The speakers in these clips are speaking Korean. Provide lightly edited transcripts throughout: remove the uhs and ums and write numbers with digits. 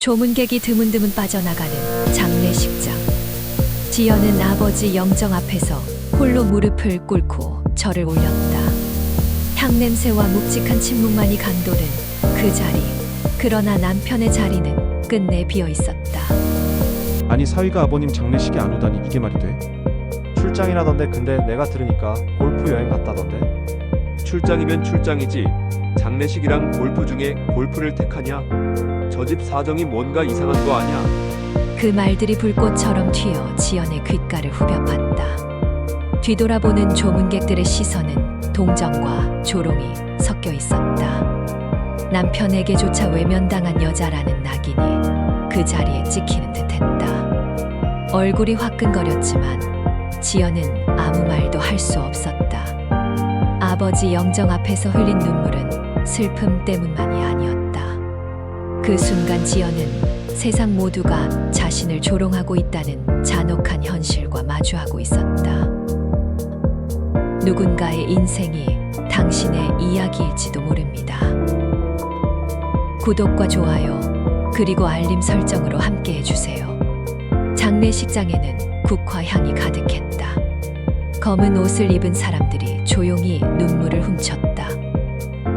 조문객이 드문드문 빠져나가는 장례식장. 지연은 아버지 영정 앞에서 홀로 무릎을 꿇고 절을 올렸다. 향냄새와 묵직한 침묵만이 감도는 그 자리. 그러나 남편의 자리는 끝내 비어 있었다. 아니 사위가 아버님 장례식에 안 오다니 이게 말이 돼? 출장이라던데. 근데 내가 들으니까 골프 여행 갔다던데. 출장이면 출장이지. 장례식이랑 골프 중에 골프를 택하냐? 저 집 사정이 뭔가 이상한 거 아냐? 그 말들이 불꽃처럼 튀어 지연의 귓가를 후벼팠다. 뒤돌아보는 조문객들의 시선은 동정과 조롱이 섞여 있었다. 남편에게조차 외면당한 여자라는 낙인이 그 자리에 찍히는 듯했다. 얼굴이 화끈거렸지만 지연은 아무 말도 할 수 없었다. 아버지 영정 앞에서 흘린 눈물은 슬픔 때문만이 아니었다. 그 순간 지연은 세상 모두가 자신을 조롱하고 있다는 잔혹한 현실과 마주하고 있었다. 누군가의 인생이 당신의 이야기일지도 모릅니다. 구독과 좋아요, 그리고 알림 설정으로 함께 해주세요. 장례식장에는 국화향이 가득했다. 검은 옷을 입은 사람들이 조용히 눈물을 훔쳤다.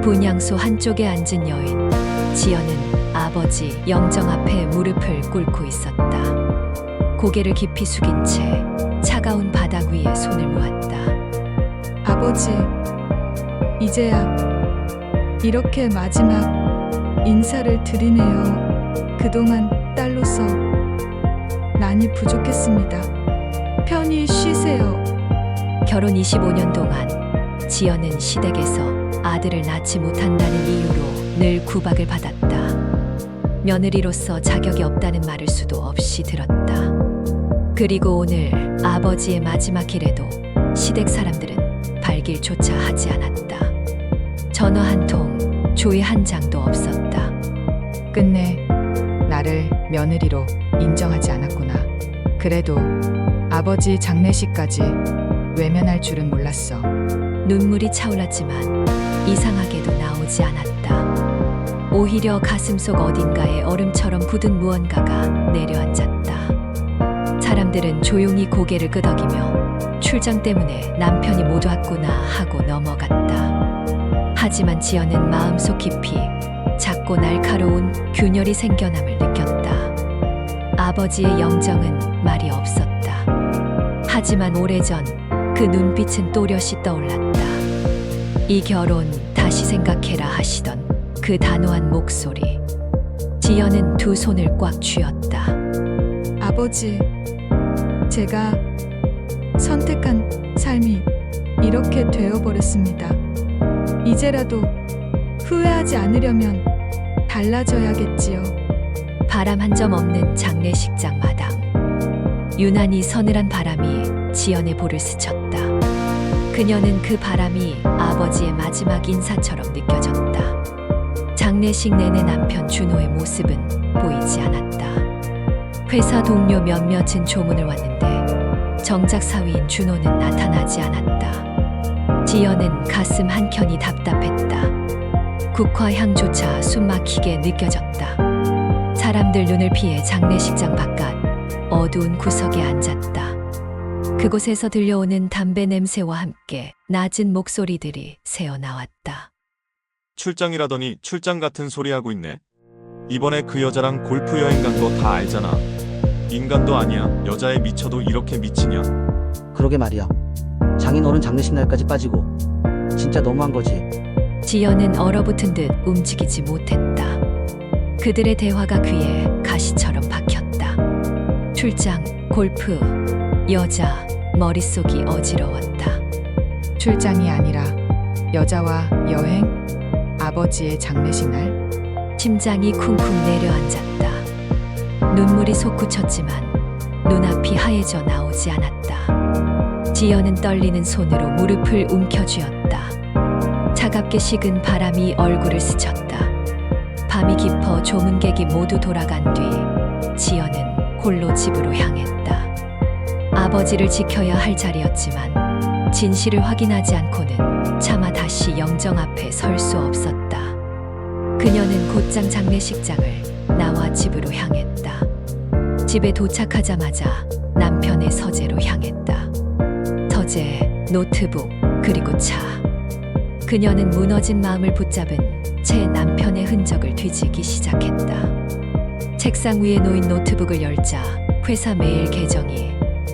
분향소 한쪽에 앉은 여인, 지연은 아버지 영정 앞에 무릎을 꿇고 있었다. 고개를 깊이 숙인 채 차가운 바닥 위에 손을 모았다. 아버지, 이제야 이렇게 마지막 인사를 드리네요. 그동안 딸로서 많이 부족했습니다. 편히 쉬세요. 결혼 25년 동안 지연은 시댁에서 아들을 낳지 못한다는 이유로 늘 구박을 받았다. 며느리로서 자격이 없다는 말을 수도 없이 들었다. 그리고 오늘 아버지의 마지막 길에도 시댁 사람들은 발길조차 하지 않았다. 전화 한 통, 조회 한 장도 없었다. 끝내 나를 며느리로 인정하지 않았구나. 그래도 아버지 장례식까지 외면할 줄은 몰랐어. 눈물이 차올랐지만 이상하게도 나오지 않았다. 오히려 가슴속 어딘가에 얼음처럼 굳은 무언가가 내려앉았다. 사람들은 조용히 고개를 끄덕이며 출장 때문에 남편이 못 왔구나 하고 넘어갔다. 하지만 지연은 마음속 깊이 작고 날카로운 균열이 생겨남을 느꼈다. 아버지의 영정은 말이 없었다. 하지만 오래전 그 눈빛은 또렷이 떠올랐다. 이 결혼 다시 생각해라 하시던 그 단호한 목소리. 지연은 두 손을 꽉 쥐었다. 아버지, 제가 선택한 삶이 이렇게 되어버렸습니다. 이제라도 후회하지 않으려면 달라져야겠지요. 바람 한 점 없는 장례식장 마당. 유난히 서늘한 바람이 지연의 볼을 스쳤다. 그녀는 그 바람이 아버지의 마지막 인사처럼 느껴졌다. 장례식 내내 남편 준호의 모습은 보이지 않았다. 회사 동료 몇몇은 조문을 왔는데 정작 사위인 준호는 나타나지 않았다. 지연은 가슴 한켠이 답답했다. 국화향조차 숨막히게 느껴졌다. 사람들 눈을 피해 장례식장 바깥 어두운 구석에 앉았다. 그곳에서 들려오는 담배 냄새와 함께 낮은 목소리들이 새어나왔다. 출장이라더니 출장 같은 소리 하고 있네. 이번에 그 여자랑 골프 여행 간 거 다 알잖아. 인간도 아니야. 여자에 미쳐도 이렇게 미치냐? 그러게 말이야. 장인어른 장례식 날까지 빠지고 진짜 너무한 거지. 지연은 얼어붙은 듯 움직이지 못했다. 그들의 대화가 귀에 가시처럼 박혔다. 출장, 골프, 여자, 머릿속이 어지러웠다. 출장이 아니라 여자와 여행, 아버지의 장례식 날. 심장이 쿵쿵 내려앉았다. 눈물이 솟구쳤지만 눈앞이 하얘져 나오지 않았다. 지연은 떨리는 손으로 무릎을 움켜쥐었다. 차갑게 식은 바람이 얼굴을 스쳤다. 밤이 깊어 조문객이 모두 돌아간 뒤 지연은 홀로 집으로 향했다. 아버지를 지켜야 할 자리였지만 진실을 확인하지 않고는 차마 다시 영정 앞에 설 수 없었다. 그녀는 곧장 장례식장을 나와 집으로 향했다. 집에 도착하자마자 남편의 서재로 향했다. 서재, 노트북, 그리고 차. 그녀는 무너진 마음을 붙잡은 채 남편의 흔적을 뒤지기 시작했다. 책상 위에 놓인 노트북을 열자 회사 메일 계정이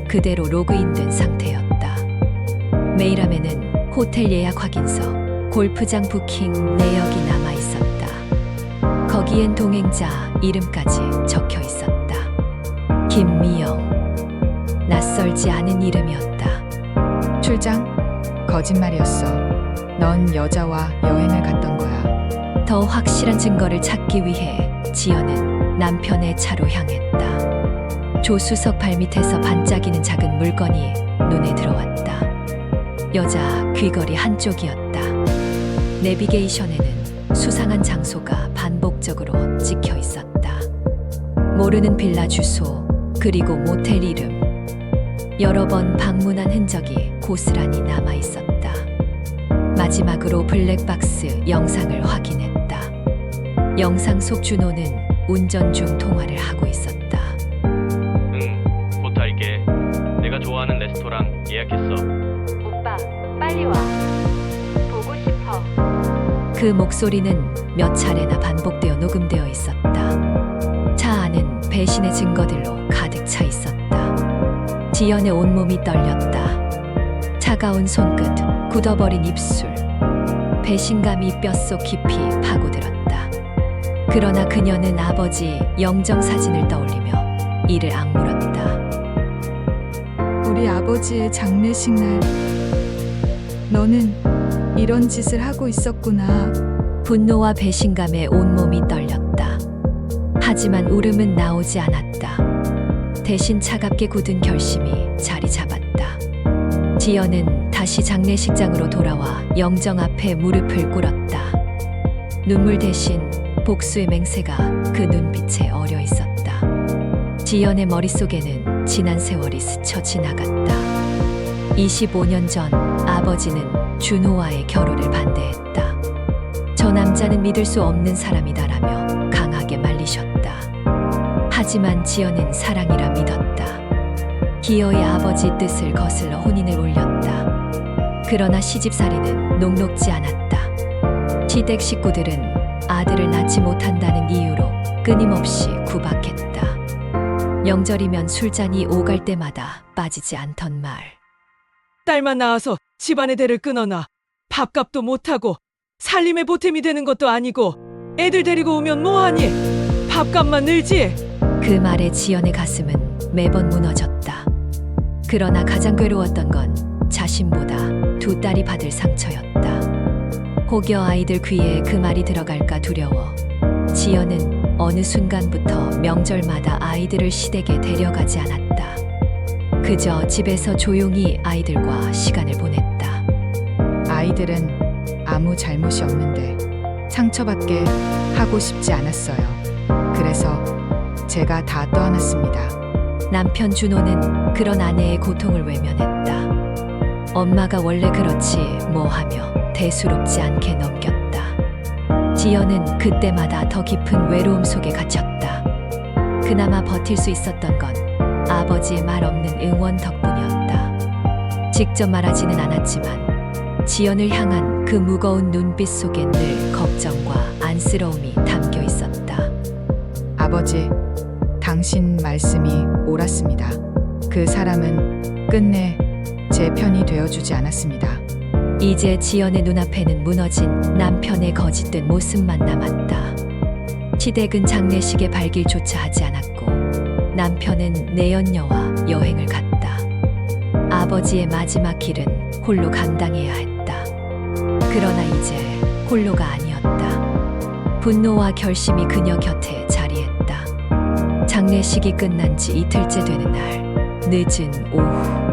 그대로 로그인된 상태였다. 메일함에는 호텔 예약 확인서, 골프장 부킹 내역이 남아 있었다. 거기엔 동행자 이름까지 적혀 있었다. 김미영. 낯설지 않은 이름이었다. 출장? 거짓말이었어. 넌 여자와 여행을 갔던 거야. 더 확실한 증거를 찾기 위해 지연은 남편의 차로 향했다. 조수석 발밑에서 반짝이는 작은 물건이 눈에 들어왔다. 여자 귀걸이 한쪽이었다. 내비게이션에는 수상한 장소가 반복적으로 찍혀 있었다. 모르는 빌라 주소, 그리고 모텔 이름. 여러 번 방문한 흔적이 고스란히 남아 있었다. 마지막으로 블랙박스 영상을 확인했다. 영상 속 준호는 운전 중 통화를 하고 있었다. 곧 갈게. 내가 좋아하는 레스토랑 예약했어. 오빠, 빨리 와. 보고 싶어. 그 목소리는 몇 차례나 반복되어 녹음되어 있었다. 차 안은 배신의 증거들로 가득 차 있었다. 지연의 온몸이 떨렸다. 차가운 손끝, 굳어버린 입술. 배신감이 뼛속 깊이 파고들었다. 그러나 그녀는 아버지 영정 사진을 떠올리며 이를 악물었다. 우리 아버지의 장례식 날 너는 이런 짓을 하고 있었구나. 분노와 배신감에 온몸이 떨렸다. 하지만 울음은 나오지 않았다. 대신 차갑게 굳은 결심이 자리 잡았다. 지연은 다시 장례식장으로 돌아와 영정 앞에 무릎을 꿇었다. 눈물 대신 복수의 맹세가 그 눈빛에 어려 있었다. 지연의 머릿속에는 지난 세월이 스쳐 지나갔다. 25년 전 아버지는 준호와의 결혼을 반대했다. 저 남자는 믿을 수 없는 사람이다라며 강하게 말리셨다. 하지만 지연은 사랑이라 믿었다. 기어이 아버지 뜻을 거슬러 혼인을 올렸다. 그러나 시집살이는 녹록지 않았다. 시댁 식구들은 아들을 낳지 못한다는 이유로 끊임없이 구박했다. 명절이면 술잔이 오갈 때마다 빠지지 않던 말. 딸만 낳아서 집안의 대를 끊어놔. 밥값도 못하고 살림의 보탬이 되는 것도 아니고 애들 데리고 오면 뭐하니? 밥값만 늘지? 그 말에 지연의 가슴은 매번 무너졌다. 그러나 가장 괴로웠던 건 자신보다 두 딸이 받을 상처였다. 혹여 아이들 귀에 그 말이 들어갈까 두려워 지연은 어느 순간부터 명절마다 아이들을 시댁에 데려가지 않았다. 그저 집에서 조용히 아이들과 시간을 보냈다. 아이들은 아무 잘못이 없는데 상처받게 하고 싶지 않았어요. 그래서 제가 다 떠안았습니다. 남편 준호는 그런 아내의 고통을 외면했다. 엄마가 원래 그렇지 뭐 하며 대수롭지 않게 넘겼다. 지연은 그때마다 더 깊은 외로움 속에 갇혔다. 그나마 버틸 수 있었던 건 아버지의 말 없는 응원 덕분이었다. 직접 말하지는 않았지만 지연을 향한 그 무거운 눈빛 속엔 늘 걱정과 안쓰러움이 담겨 있었다. 아버지, 당신 말씀이 옳았습니다. 그 사람은 끝내 제 편이 되어주지 않았습니다. 이제 지연의 눈앞에는 무너진 남편의 거짓된 모습만 남았다. 시댁은 장례식에 발길조차 하지 않았고 남편은 내연녀와 여행을 갔다. 아버지의 마지막 길은 홀로 감당해야 했다. 그러나 이제 홀로가 아니었다. 분노와 결심이 그녀 곁에 자리했다. 장례식이 끝난 지 이틀째 되는 날, 늦은 오후.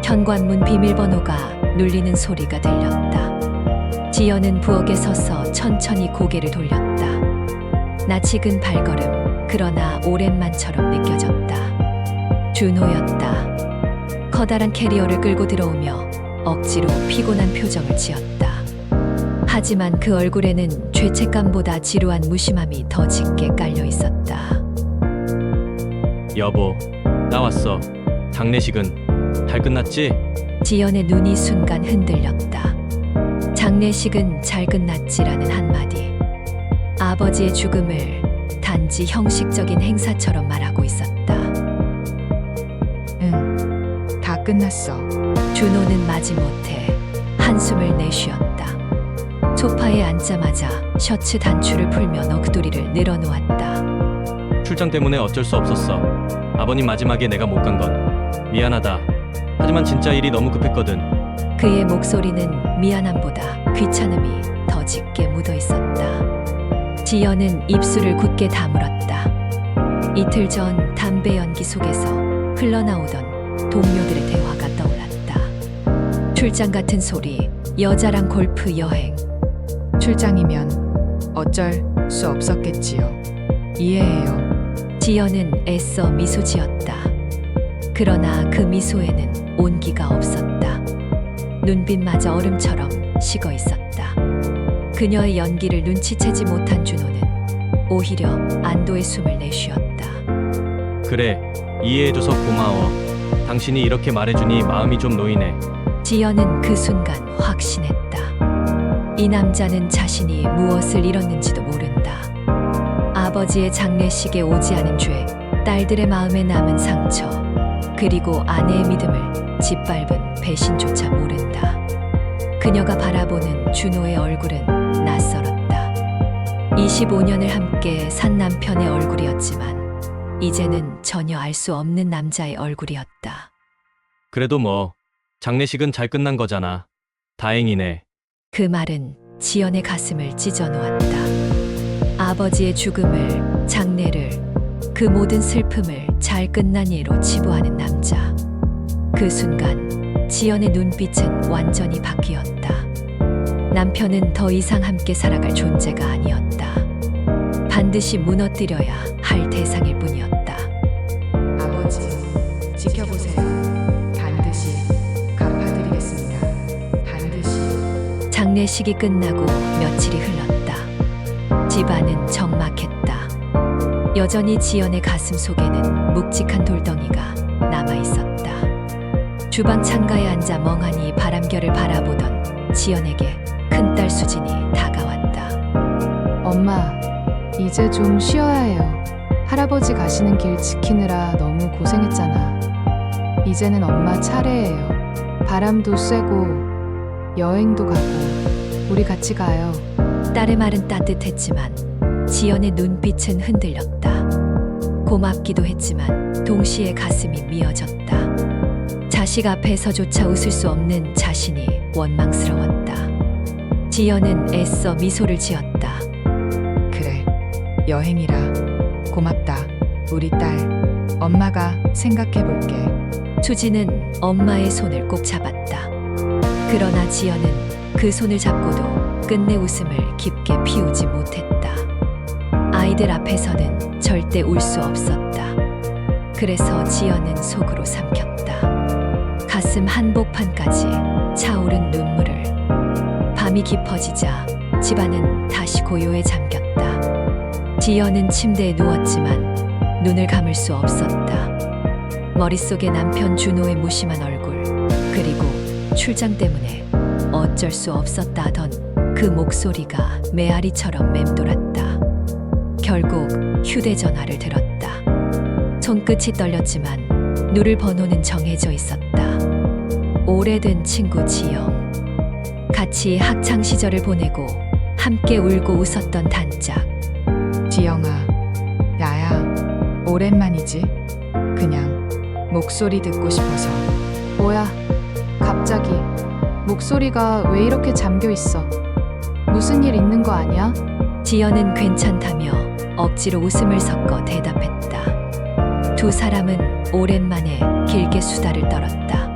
현관문 비밀번호가 눌리는 소리가 들렸다. 지연은 부엌에 서서 천천히 고개를 돌렸다. 낯익은 발걸음, 그러나 오랜만처럼 느껴졌다. 준호였다. 커다란 캐리어를 끌고 들어오며 억지로 피곤한 표정을 지었다. 하지만 그 얼굴에는 죄책감보다 지루한 무심함이 더 짙게 깔려 있었다. 여보, 나 왔어. 장례식은 잘 끝났지? 지연의 눈이 순간 흔들렸다. 장례식은 잘 끝났지라는 한마디. 아버지의 죽음을 단지 형식적인 행사처럼 말하고 있었다. 응, 다 끝났어. 준호는 마지못해 한숨을 내쉬었다. 소파에 앉자마자 셔츠 단추를 풀며 넋두리를 늘어놓았다. 출장 때문에 어쩔 수 없었어. 아버님 마지막에 내가 못 간 건 미안하다. 하지만 진짜 일이 너무 급했거든. 그의 목소리는 미안함보다 귀찮음이 더 짙게 묻어 있었다. 지연은 입술을 굳게 다물었다. 이틀 전 담배 연기 속에서 흘러나오던 동료들의 대화가 떠올랐다. 출장 같은 소리, 여자랑 골프 여행. 출장이면 어쩔 수 없었겠지요. 이해해요. 지연은 애써 미소 지었다. 그러나 그 미소에는 온기가 없었다. 눈빛마저 얼음처럼 식어 있었다. 그녀의 연기를 눈치채지 못한 준호는 오히려 안도의 숨을 내쉬었다. 그래, 이해해줘서 고마워. 당신이 이렇게 말해주니 마음이 좀 놓이네. 지연은 그 순간 확신했다. 이 남자는 자신이 무엇을 잃었는지도 모른다. 아버지의 장례식에 오지 않은 죄, 딸들의 마음에 남은 상처, 그리고 아내의 믿음을 짓밟은 배신조차 모른다. 그녀가 바라보는 준호의 얼굴은 낯설었다. 25년을 함께 산 남편의 얼굴이었지만 이제는 전혀 알 수 없는 남자의 얼굴이었다. 그래도 뭐 장례식은 잘 끝난 거잖아. 다행이네. 그 말은 지연의 가슴을 찢어놓았다. 아버지의 죽음을, 장례를, 그 모든 슬픔을 잘 끝난 예로 치부하는 남자. 그 순간 지연의 눈빛은 완전히 바뀌었다. 남편은 더 이상 함께 살아갈 존재가 아니었다. 반드시 무너뜨려야 할 대상일 뿐이었다. 아버지, 지켜보세요. 반드시 갚아드리겠습니다. 반드시. 장례식이 끝나고 며칠이 흘렀다. 집안은 적막했다. 여전히 지연의 가슴 속에는 묵직한 돌덩이가 남아 있었다. 주방 창가에 앉아 멍하니 바람결을 바라보던 지연에게 큰딸 수진이 다가왔다. 엄마, 이제 좀 쉬어야 해요. 할아버지 가시는 길 지키느라 너무 고생했잖아. 이제는 엄마 차례예요. 바람도 쐬고 여행도 가고 우리 같이 가요. 딸의 말은 따뜻했지만 지연의 눈빛은 흔들렸다. 고맙기도 했지만 동시에 가슴이 미어졌다. 자식 앞에서조차 웃을 수 없는 자신이 원망스러웠다. 지연은 애써 미소를 지었다. 그래, 여행이라 고맙다. 우리 딸, 엄마가 생각해볼게. 수지는 엄마의 손을 꼭 잡았다. 그러나 지연은 그 손을 잡고도 끝내 웃음을 깊게 피우지 못했다. 아이들 앞에서는 절대 울 수 없었다. 그래서 지연은 속으로 삼켰다. 가슴 한복판까지 차오른 눈물을. 밤이 깊어지자 집안은 다시 고요에 잠겼다. 지연은 침대에 누웠지만 눈을 감을 수 없었다. 머릿속에 남편 준호의 무심한 얼굴, 그리고 출장 때문에 어쩔 수 없었다 하던 그 목소리가 메아리처럼 맴돌았다. 결국 휴대전화를 들었다. 손끝이 떨렸지만 누를 번호는 정해져 있었다. 오래된 친구 지영. 같이 학창 시절을 보내고 함께 울고 웃었던 단짝. 지영아, 야야, 오랜만이지? 그냥 목소리 듣고 싶어서. 뭐야, 갑자기 목소리가 왜 이렇게 잠겨 있어? 무슨 일 있는 거 아니야? 지연은 괜찮다며 억지로 웃음을 섞어 대답했다. 두 사람은 오랜만에 길게 수다를 떨었다.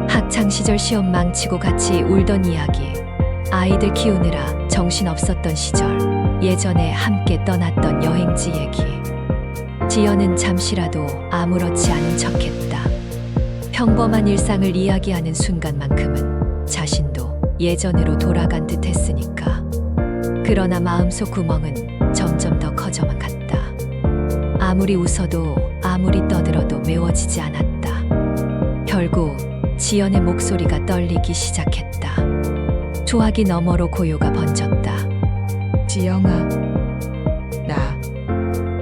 학창시절 시험 망치고 같이 울던 이야기, 아이들 키우느라 정신없었던 시절, 예전에 함께 떠났던 여행지 얘기. 지연은 잠시라도 아무렇지 않은 척했다. 평범한 일상을 이야기하는 순간만큼은 자신도 예전으로 돌아간 듯 했으니까. 그러나 마음속 구멍은 점점 더 커져만 갔다. 아무리 웃어도 아무리 떠들어도 메워지지 않았다. 결국 지연의 목소리가 떨리기 시작했다. 소화기 너머로 고요가 번졌다. 지영아, 나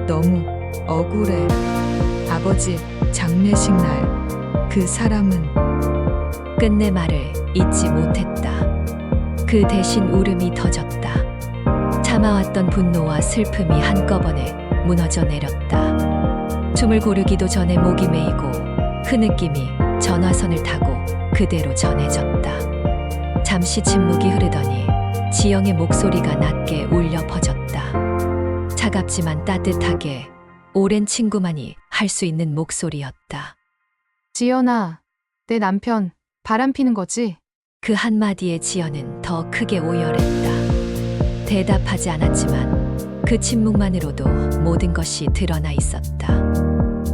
너무 억울해. 아버지 장례식 날 그 사람은 끝내 말을 잇지 못했다. 그 대신 울음이 터졌다. 참아왔던 분노와 슬픔이 한꺼번에 무너져 내렸다. 숨을 고르기도 전에 목이 메이고 그 느낌이 전화선을 타고 그대로 전해졌다. 잠시 침묵이 흐르더니 지영의 목소리가 낮게 울려 퍼졌다. 차갑지만 따뜻하게 오랜 친구만이 할 수 있는 목소리였다. 지연아, 내 남편 바람 피는 거지? 그 한마디에 지연은 더 크게 오열했다. 대답하지 않았지만 그 침묵만으로도 모든 것이 드러나 있었다.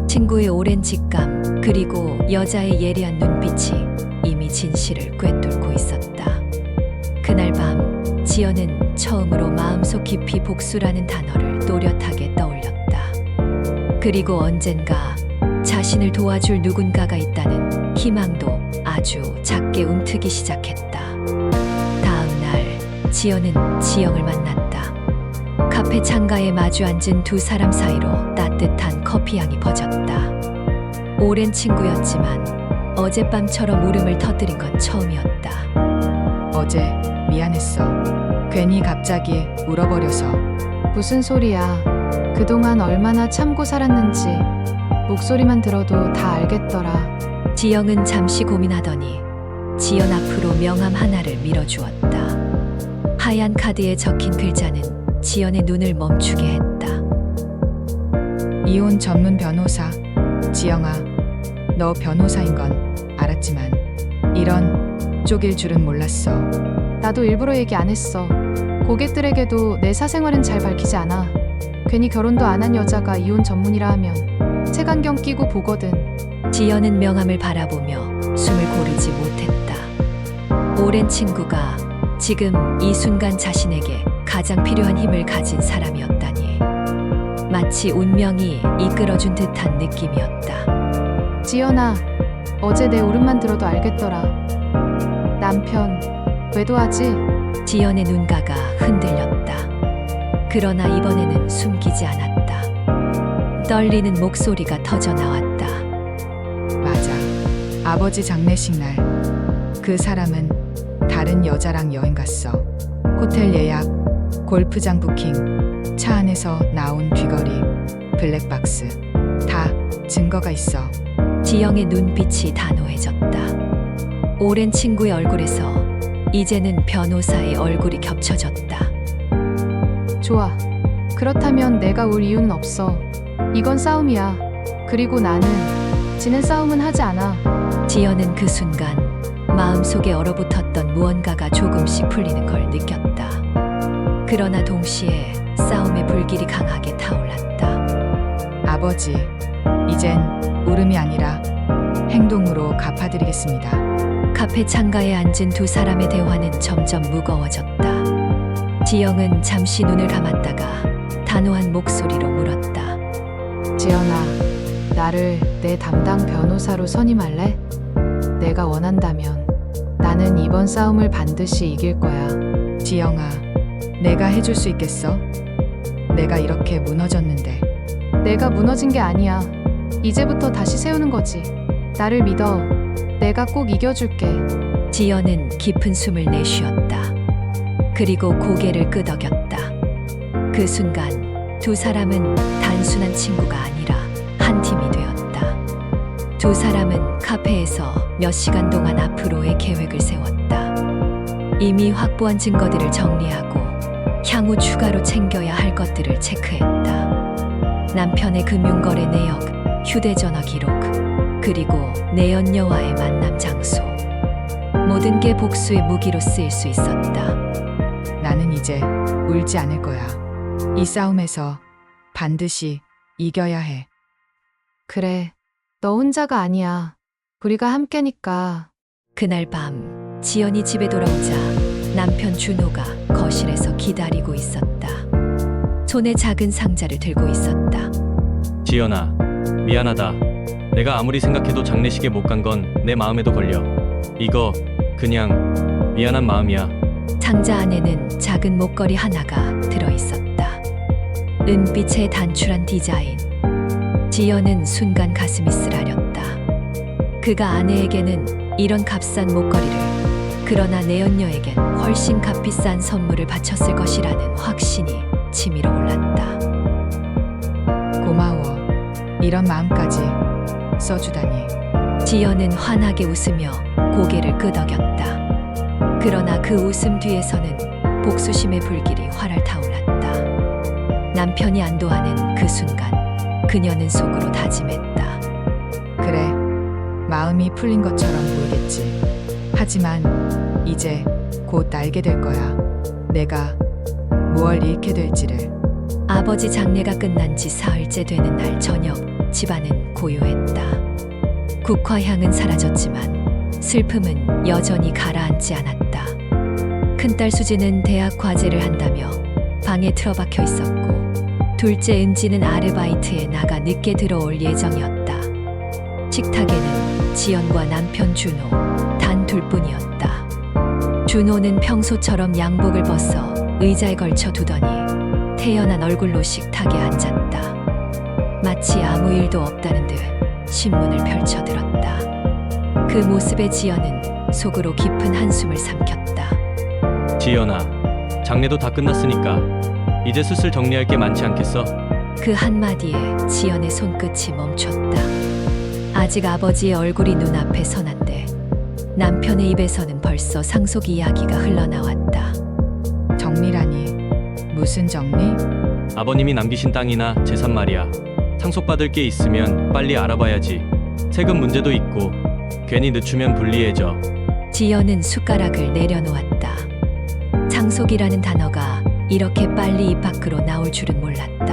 친구의 오랜 직감 그리고 여자의 예리한 눈빛이 이미 진실을 꿰뚫고 있었다. 그날 밤 지연은 처음으로 마음속 깊이 복수라는 단어를 또렷하게 떠올렸다. 그리고 언젠가 자신을 도와줄 누군가가 있다는 희망도 아주 작게 움트기 시작했다. 다음 날 지연은 지영을 만났다. 카페 창가에 마주 앉은 두 사람 사이로 따뜻한 커피향이 퍼졌다. 오랜 친구였지만 어젯밤처럼 울음을 터뜨린 건 처음이었다. 어제 미안했어. 괜히 갑자기 울어버려서. 무슨 소리야. 그동안 얼마나 참고 살았는지 목소리만 들어도 다 알겠더라. 지영은 잠시 고민하더니 지연 앞으로 명함 하나를 밀어주었다. 하얀 카드에 적힌 글자는 지연의 눈을 멈추게 했다. 이혼 전문 변호사. 지영아, 너 변호사인 건 알았지만 이런 쪽일 줄은 몰랐어. 나도 일부러 얘기 안 했어. 고객들에게도 내 사생활은 잘 밝히지 않아. 괜히 결혼도 안 한 여자가 이혼 전문이라 하면 색안경 끼고 보거든. 지연은 명함을 바라보며 숨을 고르지 못했다. 오랜 친구가 지금 이 순간 자신에게 가장 필요한 힘을 가진 사람이었다니. 마치 운명이 이끌어준 듯한 느낌이었다. 지연아, 어제 내 울음만 들어도 알겠더라. 남편 외도하지? 지연의 눈가가 흔들렸다. 그러나 이번에는 숨기지 않았다. 떨리는 목소리가 터져 나왔다. 맞아. 아버지 장례식 날 그 사람은 다른 여자랑 여행 갔어. 호텔 예약, 골프장 부킹, 차 안에서 나온 귀걸이, 블랙박스. 다 증거가 있어. 지영의 눈빛이 단호해졌다. 오랜 친구의 얼굴에서 이제는 변호사의 얼굴이 겹쳐졌다. 좋아. 그렇다면 내가 울 이유는 없어. 이건 싸움이야. 그리고 나는 지는 싸움은 하지 않아. 지연은 그 순간 마음속에 얼어붙었던 무언가가 조금씩 풀리는 걸 느꼈다. 그러나 동시에 싸움의 불길이 강하게 타올랐다. 아버지, 이젠 울음이 아니라 행동으로 갚아드리겠습니다. 카페 창가에 앉은 두 사람의 대화는 점점 무거워졌다. 지영은 잠시 눈을 감았다가 단호한 목소리로 물었다. 지연아, 나를 내 담당 변호사로 선임할래? 내가 원한다면 나는 이번 싸움을 반드시 이길 거야. 지영아, 내가 해줄 수 있겠어? 내가 이렇게 무너졌는데. 내가 무너진 게 아니야. 이제부터 다시 세우는 거지. 나를 믿어. 내가 꼭 이겨줄게. 지연은 깊은 숨을 내쉬었다. 그리고 고개를 끄덕였다. 그 순간 두 사람은 단순한 친구가 아니라 한 팀이 되었다. 두 사람은 카페에서 몇 시간 동안 앞으로의 계획을 세웠다. 이미 확보한 증거들을 정리하고 향후 추가로 챙겨야 할 것들을 체크했다. 남편의 금융거래 내역, 휴대전화 기록, 그리고 내연녀와의 만남 장소. 모든 게 복수의 무기로 쓰일 수 있었다. 나는 이제 울지 않을 거야. 이 싸움에서 반드시 이겨야 해. 그래. 너 혼자가 아니야. 우리가 함께니까. 그날 밤 지연이 집에 돌아오자 남편 준호가 거실에서 기다리고 있었다. 손에 작은 상자를 들고 있었다. 지연아, 미안하다. 내가 아무리 생각해도 장례식에 못 간 건 내 마음에도 걸려. 이거 그냥 미안한 마음이야. 상자 안에는 작은 목걸이 하나가 들어 있었다. 은빛의 단출한 디자인. 지연은 순간 가슴이 쓰라렸다. 그가 아내에게는 이런 값싼 목걸이를, 그러나 내연녀에겐 훨씬 값비싼 선물을 바쳤을 것이라는 확신이 치밀어 올랐다. 고마워. 이런 마음까지 써주다니. 지연은 환하게 웃으며 고개를 끄덕였다. 그러나 그 웃음 뒤에서는 복수심의 불길이 활활 타올랐다. 남편이 안도하는 그 순간 그녀는 속으로 다짐했다. 그래, 마음이 풀린 것처럼 보이겠지. 하지만 이제 곧 알게 될 거야. 내가 무얼 잃게 될지를. 아버지 장례가 끝난 지 사흘째 되는 날 저녁, 집안은 고요했다. 국화향은 사라졌지만 슬픔은 여전히 가라앉지 않았다. 큰딸 수지는 대학 과제를 한다며 방에 틀어박혀 있었고, 둘째 은지는 아르바이트에 나가 늦게 들어올 예정이었다. 식탁에는 지연과 남편 준호 단 둘뿐이었다. 준호는 평소처럼 양복을 벗어 의자에 걸쳐 두더니 태연한 얼굴로 식탁에 앉았다. 마치 아무 일도 없다는 듯 신문을 펼쳐들었다. 그 모습에 지연은 속으로 깊은 한숨을 삼켰다. 지연아, 장례도 다 끝났으니까 이제 슬슬 정리할 게 많지 않겠어? 그 한마디에 지연의 손끝이 멈췄다. 아직 아버지의 얼굴이 눈앞에 선한데 남편의 입에서는 벌써 상속 이야기가 흘러나왔다. 정리라니. 무슨 정리? 아버님이 남기신 땅이나 재산 말이야. 상속받을 게 있으면 빨리 알아봐야지. 세금 문제도 있고 괜히 늦추면 불리해져. 지연은 숟가락을 내려놓았다. 상속이라는 단어가 이렇게 빨리 입 밖으로 나올 줄은 몰랐다.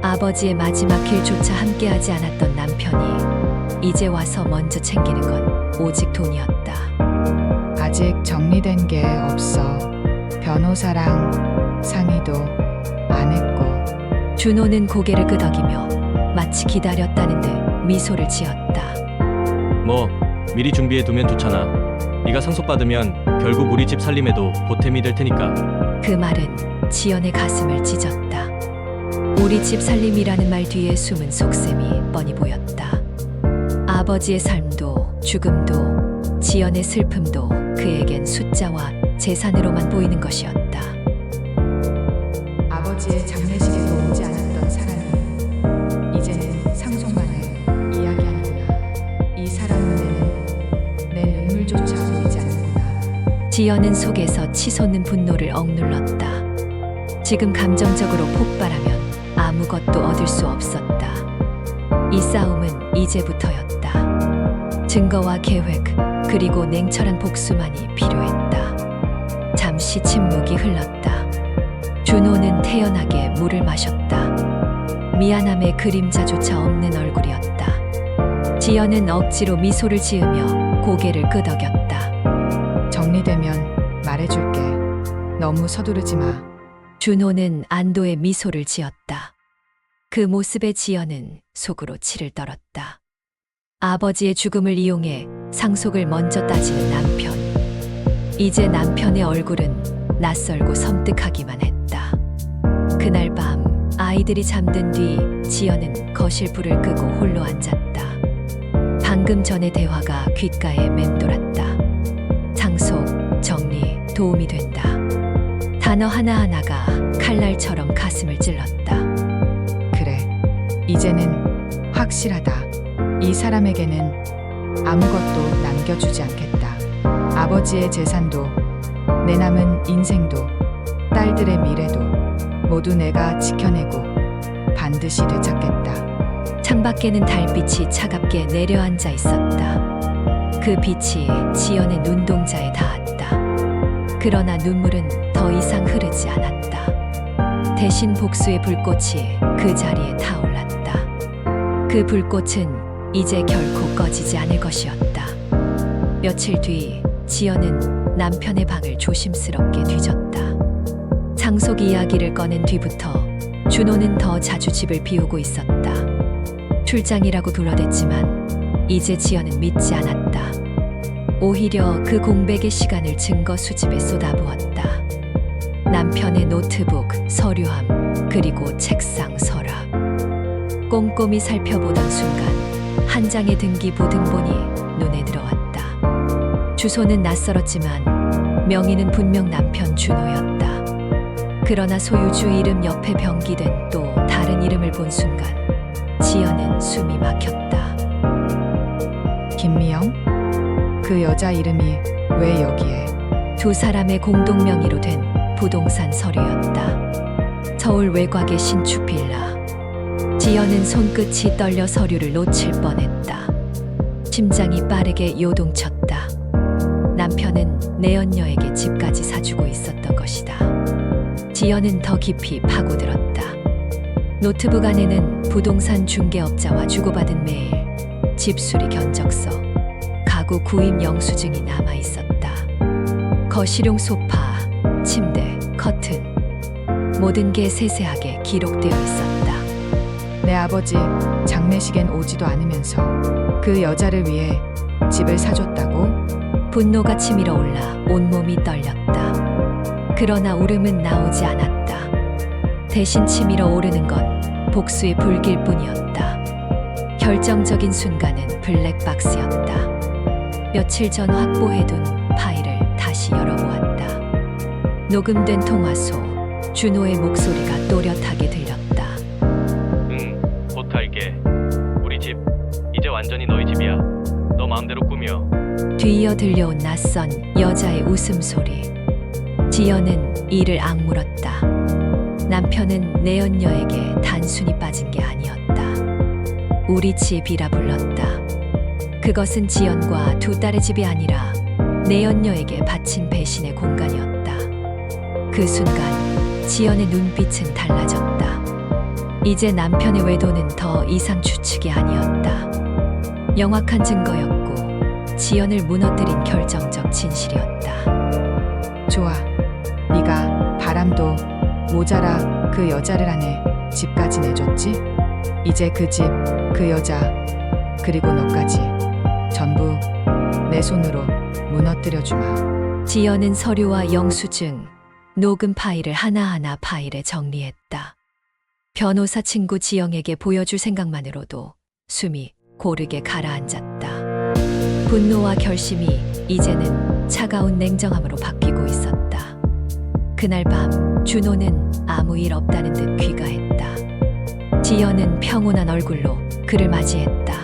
아버지의 마지막 길조차 함께하지 않았던 남편이 이제 와서 먼저 챙기는 건 오직 돈이었다. 아직 정리된 게 없어. 변호사랑 상의도 안 했고. 준호는 고개를 끄덕이며 마치 기다렸다는 듯 미소를 지었다. 뭐 미리 준비해 두면 좋잖아. 네가 상속받으면 결국 우리 집 살림에도 보탬이 될 테니까. 그 말은 지연의 가슴을 찢었다. 우리 집 살림이라는 말 뒤에 숨은 속셈이 뻔히 보였다. 아버지의 삶도 죽음도 지연의 슬픔도 그에겐 숫자와 재산으로만 보이는 것이었다. 아버지의 장례식에도 오지 않았던 사람이 이제는 상속만을 이야기하는구나. 이 사람 눈에는 내 눈물조차 보이지 않는구나. 지연은 속에서 치솟는 분노를 억눌렀다. 지금 감정적으로 폭발하면 아무것도 얻을 수 없었다. 이 싸움은 이제부터였다. 증거와 계획, 그리고 냉철한 복수만이 필요했다. 잠시 침묵이 흘렀다. 준호는 태연하게 물을 마셨다. 미안함의 그림자조차 없는 얼굴이었다. 지연은 억지로 미소를 지으며 고개를 끄덕였다. 정리되면 말해줄게. 너무 서두르지 마. 준호는 안도의 미소를 지었다. 그 모습에 지연은 속으로 치를 떨었다. 아버지의 죽음을 이용해 상속을 먼저 따지는 남편. 이제 남편의 얼굴은 낯설고 섬뜩하기만 했다. 그날 밤 아이들이 잠든 뒤 지연은 거실 불을 끄고 홀로 앉았다. 방금 전의 대화가 귓가에 맴돌았다. 상속, 정리, 도움이 된다. 단어 하나하나가 칼날처럼 가슴을 찔렀다. 그래. 이제는 확실하다. 이 사람에게는 아무것도 남겨주지 않겠다. 아버지의 재산도, 내 남은 인생도, 딸들의 미래도 모두 내가 지켜내고 반드시 되찾겠다. 창밖에는 달빛이 차갑게 내려앉아 있었다. 그 빛이 지연의 눈동자에 닿았다. 그러나 눈물은 더 이상 흐르지 않았다. 대신 복수의 불꽃이 그 자리에 타올랐다. 그 불꽃은 이제 결코 꺼지지 않을 것이었다. 며칠 뒤 지연은 남편의 방을 조심스럽게 뒤졌다. 상속 이야기를 꺼낸 뒤부터 준호는 더 자주 집을 비우고 있었다. 출장이라고 둘러댔지만 이제 지연은 믿지 않았다. 오히려 그 공백의 시간을 증거 수집에 쏟아부었다. 남편의 노트북, 서류함, 그리고 책상 서랍. 꼼꼼히 살펴보던 순간 한 장의 등기부 등본이 눈에 들어왔다. 주소는 낯설었지만 명의는 분명 남편 준호였다. 그러나 소유주 이름 옆에 병기된 또 다른 이름을 본 순간 지연은 숨이 막혔다. 김미영? 그 여자 이름이 왜 여기에? 두 사람의 공동 명의로 된 부동산 서류였다. 서울 외곽의 신축 빌라. 지연은 손끝이 떨려 서류를 놓칠 뻔했다. 심장이 빠르게 요동쳤다. 남편은 내연녀에게 집까지 사주고 있었던 것이다. 지연은 더 깊이 파고들었다. 노트북 안에는 부동산 중개업자와 주고받은 메일, 집수리 견적서, 가구 구입 영수증이 남아 있었다. 거실용 소파, 침대, 커튼, 모든 게 세세하게 기록되어 있었다. 내 아버지 장례식엔 오지도 않으면서 그 여자를 위해 집을 사줬다고? 분노가 치밀어 올라 온몸이 떨렸다. 그러나 울음은 나오지 않았다. 대신 치밀어 오르는 건 복수의 불길 뿐이었다. 결정적인 순간은 블랙박스였다. 며칠 전 확보해둔 파일을 다시 열어보았다. 녹음된 통화소, 준호의 목소리가 또렷하게 들렸다. 응, 곧 갈게. 우리 집 이제 완전히 너희 집이야. 너 마음대로 꾸며. 뒤이어 들려온 낯선 여자의 웃음소리. 지연은 이를 악물었다. 남편은 내연녀에게 단순히 빠진 게 아니었다. 우리 집이라 불렀다. 그것은 지연과 두 딸의 집이 아니라 내연녀에게 바친 배신의 공간이었다. 그 순간 지연의 눈빛은 달라졌다. 이제 남편의 외도는 더 이상 추측이 아니었다. 명확한 증거였고 지연을 무너뜨린 결정적 진실이었다. 좋아. 네가 바람도 모자라 그 여자를 안에 집까지 내줬지? 이제 그 집, 그 여자, 그리고 너까지 전부 내 손으로 무너뜨려 주마. 지연은 서류와 영수증, 녹음 파일을 하나하나 파일에 정리했다. 변호사 친구 지영에게 보여줄 생각만으로도 숨이 고르게 가라앉았다. 분노와 결심이 이제는 차가운 냉정함으로 바뀌고 있었다. 그날 밤 준호는 아무 일 없다는 듯 귀가했다. 지연은 평온한 얼굴로 그를 맞이했다.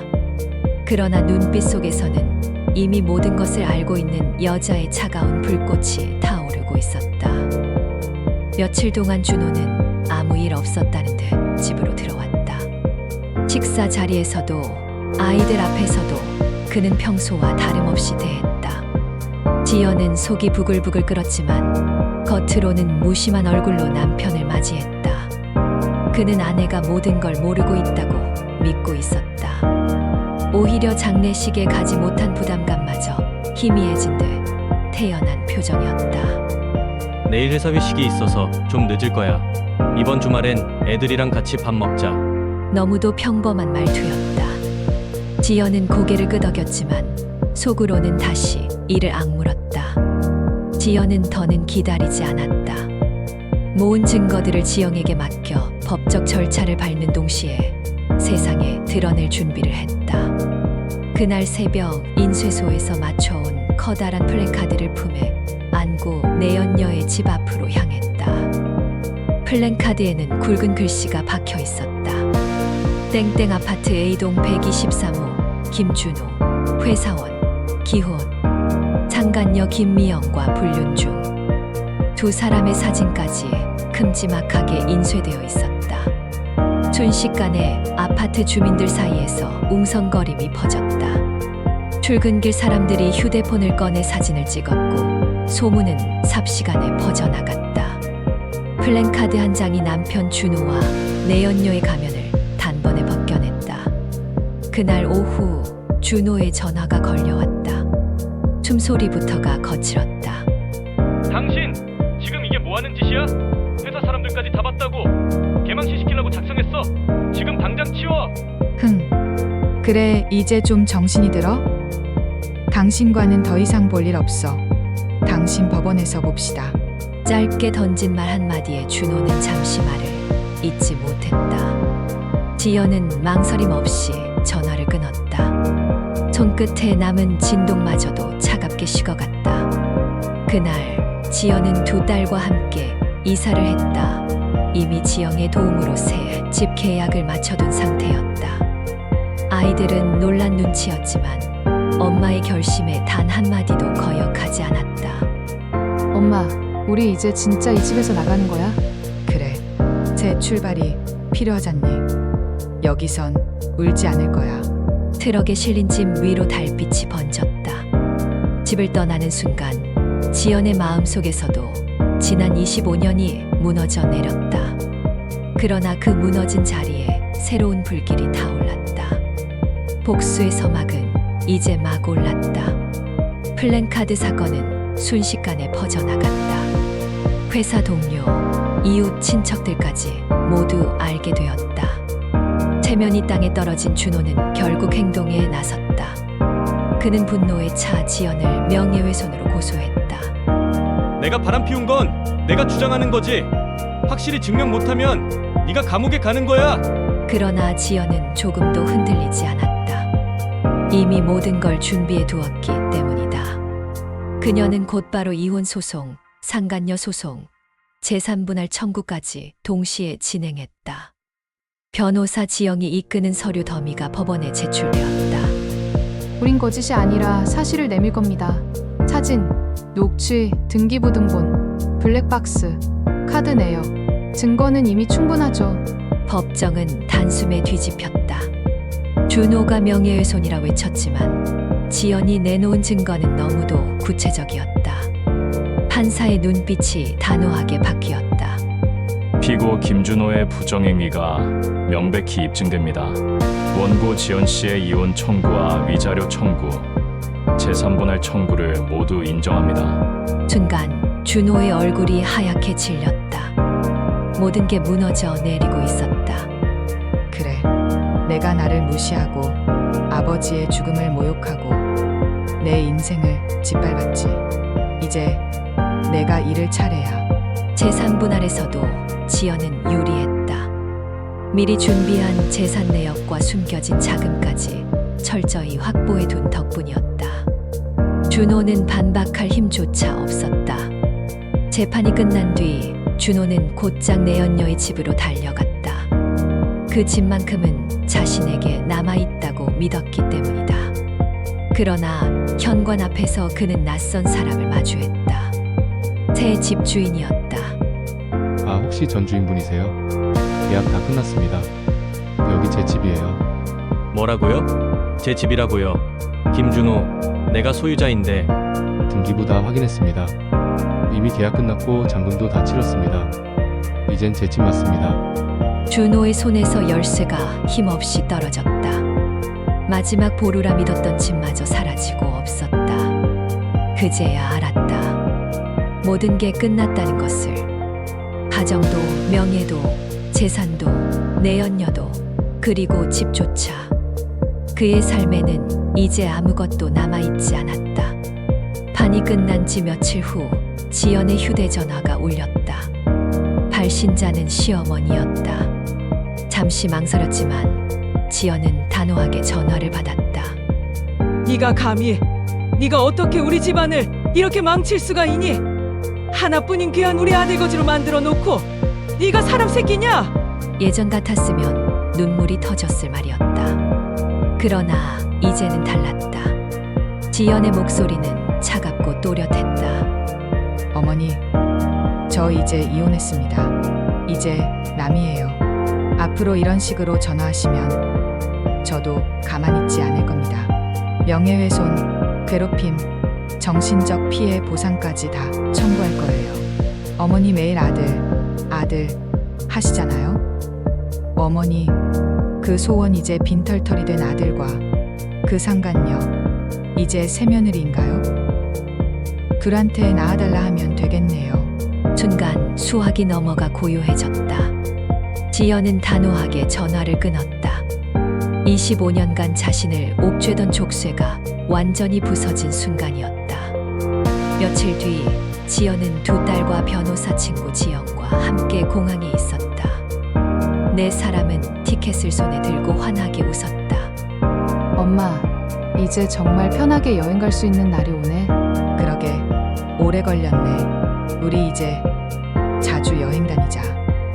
그러나 눈빛 속에서는 이미 모든 것을 알고 있는 여자의 차가운 불꽃이 타오르고 있었다. 며칠 동안 준호는 아무 일 없었다는 듯 집으로 들어왔다. 식사 자리에서도 아이들 앞에서도 그는 평소와 다름없이 대했다. 지연은 속이 부글부글 끓었지만 겉으로는 무심한 얼굴로 남편을 맞이했다. 그는 아내가 모든 걸 모르고 있다고 믿고 있었다. 오히려 장례식에 가지 못한 부담감마저 희미해진 듯 태연한 표정이었다. 내일 회사 회식이 있어서 좀 늦을 거야. 이번 주말엔 애들이랑 같이 밥 먹자. 너무도 평범한 말투였다. 지연은 고개를 끄덕였지만 속으로는 다시 이를 악물었다. 지연은 더는 기다리지 않았다. 모은 증거들을 지영에게 맡겨 법적 절차를 밟는 동시에 세상에 드러낼 준비를 했다. 그날 새벽 인쇄소에서 맞춰온 커다란 플래카드를 품에 안고 내연녀의 집 앞으로 향했다. 플랜카드에는 굵은 글씨가 박혀 있었다. 땡땡 아파트 A동 123호 김준호 회사원 기혼 상간녀 김미영과 불륜 중. 두 사람의 사진까지 큼지막하게 인쇄되어 있었다. 순식간에 아파트 주민들 사이에서 웅성거림이 퍼졌다. 출근길 사람들이 휴대폰을 꺼내 사진을 찍었고 소문은 삽시간에 퍼져나갔다. 플랜카드 한 장이 남편 준호와 내연녀의 가면을 단번에 벗겨냈다. 그날 오후 준호의 전화가 걸려왔다. 숨소리부터가 거칠었다. 당신 지금 이게 뭐 하는 짓이야? 회사 사람들까지 다 봤다고. 개망신 시키려고 작성했어. 지금 당장 치워. 그래, 이제 좀 정신이 들어? 당신과는 더 이상 볼 일 없어. 당신 법원에서 봅시다. 짧게 던진 말 한마디에 준호는 잠시 말을 잊지 못했다. 지연은 망설임 없이 전화를 끊었다. 손끝에 남은 진동마저도 차갑게 식어갔다. 그날 지연은 두 딸과 함께 이사를 했다. 이미 지영의 도움으로 새 집 계약을 맞춰둔 상태였다. 아이들은 놀란 눈치였지만 엄마의 결심에 단 한마디도 거역하지 않았다. 엄마, 우리 이제 진짜 이 집에서 나가는 거야? 그래, 새 출발이 필요하잖니. 여기선 울지 않을 거야. 트럭에 실린 짐 위로 달빛이 번졌다. 집을 떠나는 순간 지연의 마음속에서도 지난 25년이 무너져 내렸다. 그러나 그 무너진 자리에 새로운 불길이 타올랐다. 복수의 서막은 이제 막 올랐다. 플랜카드 사건은 순식간에 퍼져나갔다. 회사 동료, 이웃, 친척들까지 모두 알게 되었다. 체면이 땅에 떨어진 준호는 결국 행동에 나섰다. 그는 분노에 차 지연을 명예훼손으로 고소했다. 내가 바람 피운 건 내가 주장하는 거지. 확실히 증명 못하면 네가 감옥에 가는 거야. 그러나 지연은 조금도 흔들리지 않았다. 이미 모든 걸 준비해 두었기 때문이다. 그녀는 곧바로 이혼 소송, 상간녀 소송, 재산분할 청구까지 동시에 진행했다. 변호사 지영이 이끄는 서류 더미가 법원에 제출되었다. 우린 거짓이 아니라 사실을 내밀 겁니다. 사진, 녹취, 등기부등본, 블랙박스, 카드 내역, 증거는 이미 충분하죠. 법정은 단숨에 뒤집혔다. 준호가 명예훼손이라 외쳤지만 지연이 내놓은 증거는 너무도 구체적이었다. 판사의 눈빛이 단호하게 바뀌었다. 피고 김준호의 부정행위가 명백히 입증됩니다. 원고 지연 씨의 이혼 청구와 위자료 청구, 재산분할 청구를 모두 인정합니다. 순간 준호의 얼굴이 하얗게 질렸다. 모든 게 무너져 내리고 있었다. 그래, 내가 나를 무시하고 아버지의 죽음을 모욕하고 내 인생을 짓밟았지. 이제 내가 잃을 차례야. 재산분할에서도 지연은 유리했다. 미리 준비한 재산 내역과 숨겨진 자금까지 철저히 확보해둔 덕분이었다. 준호는 반박할 힘조차 없었다. 재판이 끝난 뒤 준호는 곧장 내연녀의 집으로 달려갔다. 그 집만큼은 자신에게 남아있다고 믿었기 때문이다. 그러나 현관 앞에서 그는 낯선 사람을 마주했다. 새 집주인이었다. 아, 혹시 전 주인분이세요? 계약 다 끝났습니다. 여기 제 집이에요. 뭐라고요? 제 집이라고요. 김준호, 내가 소유자인데. 등기부 다 확인했습니다. 이미 계약 끝났고 잔금도 다 치렀습니다. 이젠 제 집 맞습니다. 준호의 손에서 열쇠가 힘없이 떨어졌다. 마지막 보루라 믿었던 집마저 사라지고 없었다. 그제야 알았다. 모든 게 끝났다는 것을. 가정도, 명예도, 재산도, 내연녀도, 그리고 집조차. 그의 삶에는 이제 아무것도 남아있지 않았다. 판이 끝난 지 며칠 후 지연의 휴대전화가 울렸다. 발신자는 시어머니였다. 잠시 망설였지만 지연은 단호하게 전화를 받았다. 네가 감히, 네가 어떻게 우리 집안을 이렇게 망칠 수가 있니? 하나뿐인 귀한 우리 아들 거지로 만들어 놓고 네가 사람 새끼냐? 예전 같았으면 눈물이 터졌을 말이었다. 그러나 이제는 달랐다. 지연의 목소리는 차갑고 또렷했다. 어머니, 저 이제 이혼했습니다. 이제 남이에요. 앞으로 이런 식으로 전화하시면 저도 가만히 있지 않을 겁니다. 명예훼손, 괴롭힘, 정신적 피해 보상까지 다 청구할 거예요. 어머니 매일 아들 하시잖아요. 어머니, 그 소원 이제 빈털털이 된 아들과 그 상간녀, 이제 새며느리인가요? 둘한테 낳아달라 하면 되겠네요. 순간 수학이 넘어가 고요해졌다. 지연은 단호하게 전화를 끊었다. 25년간 자신을 옥죄던 족쇄가 완전히 부서진 순간이었다. 며칠 뒤 지연은 두 딸과 변호사 친구 지영과 함께 공항에 있었다. 네 사람은 티켓을 손에 들고 환하게 웃었다. 엄마, 이제 정말 편하게 여행 갈 수 있는 날이 오네. 그러게 오래 걸렸네. 우리 이제 자주 여행 다니자.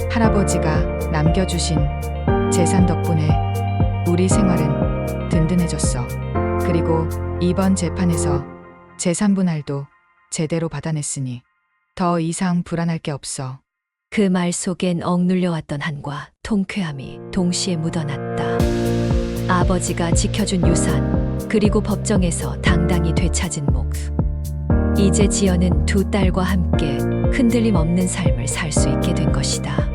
할아버지가 남겨주신 재산 덕분에 우리 생활은 든든해졌어. 그리고 이번 재판에서 재산 분할도 제대로 받아냈으니 더 이상 불안할 게 없어. 그 말 속엔 억눌려왔던 한과 통쾌함이 동시에 묻어났다. 아버지가 지켜준 유산, 그리고 법정에서 당당히 되찾은 목. 이제 지연은 두 딸과 함께 흔들림 없는 삶을 살 수 있게 된 것이다.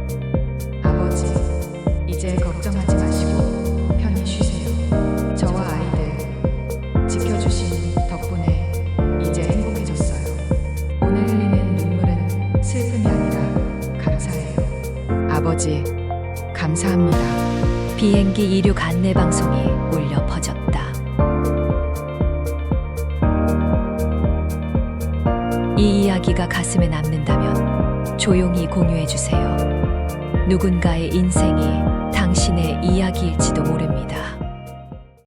아버지, 이제 걱정하지 마시고 편히 쉬세요. 저와 아이들 지켜주신 덕분에 이제 행복해졌어요. 오늘 흘리는 눈물은 슬픔이 아니라 감사해요. 아버지, 감사합니다. 비행기 이륙 안내 방송이 울려 퍼졌다. 이 이야기가 가슴에 남는다면 조용히 공유해 주세요. 누군가의 인생이 당신의 이야기일지도 모릅니다.